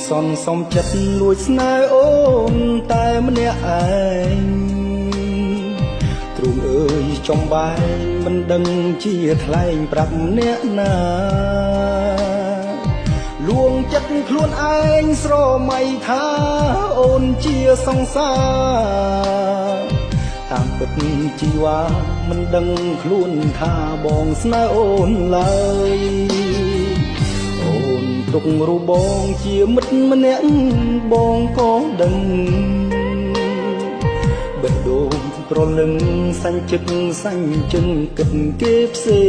សន់សំចិត្តលួចស្នេហ៍អូនតែម្នាក់ឯងទ្រូងអើយចំបែងមិនដឹងជាថ្លែងប្រាប់អ្នកណាលួងចិត្តខ្លួនឯងស្រមៃថាអូនជាសង្សារតាមពិតជីវ៉ាមិនដឹងខ្លួនថាបងស្នេហ៍អូនឡើយអូនទុករូបបងជាមិត្តម្នាក់បងក៏ដឹងបេះដូងប្រលឹងសាញ់ជឹកសាញ់ជឹងគិតគេផ្សេ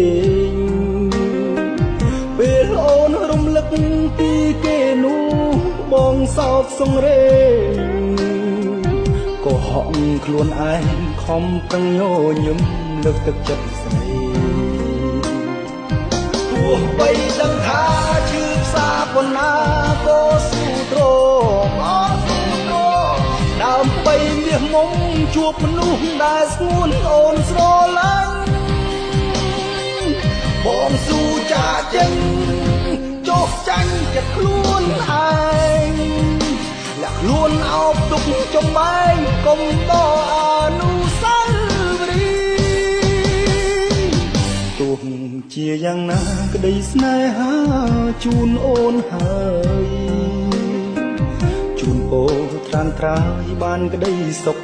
ងពេលអូនរំលឹកពីគេនោះបងសោកសង្រេងក៏ហក់ខ្លួនឯងខំប្រឹងញញឹមលើកទឹកចិត្តស្រីទោះបីដឹងថាឈឺផ្សាប៉ុណ្ណាក៏ស៊ូទ្រាំអត់ស៊ូទ្រាំដើម្បីមាសមុំជួបមនុស្សដែលស្ងួនអូនស្រឡាញ់បងស៊ូចាចេញចុះចាញ់ចិត្តខ្លួនឯងលាក់ខ្លួនអោបទុកចំបែងកុំដកអនុស្សាវរីយ៍ទោះជាយ៉ាងណាក្តីស្នេហាជូនអូនហើយជូនពោត្រានត្រាយបានក្តីសុខ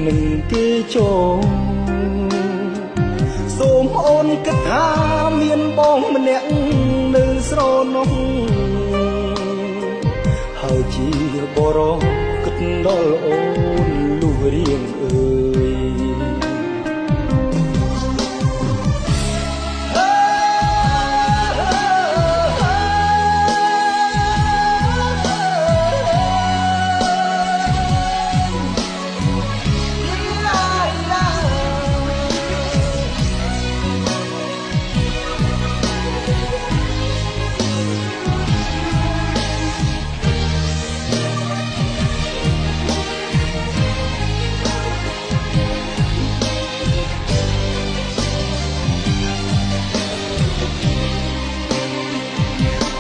នឹងគេចូលសូមអូនគិតថាមានបងម្នាក់នៅស្រនោះហើយជាបរោគិតដល់អូនលុះរៀងអើយ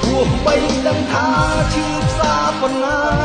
ទោះបីដឹងថាឈឺផ្សាប៉ុណ្ណា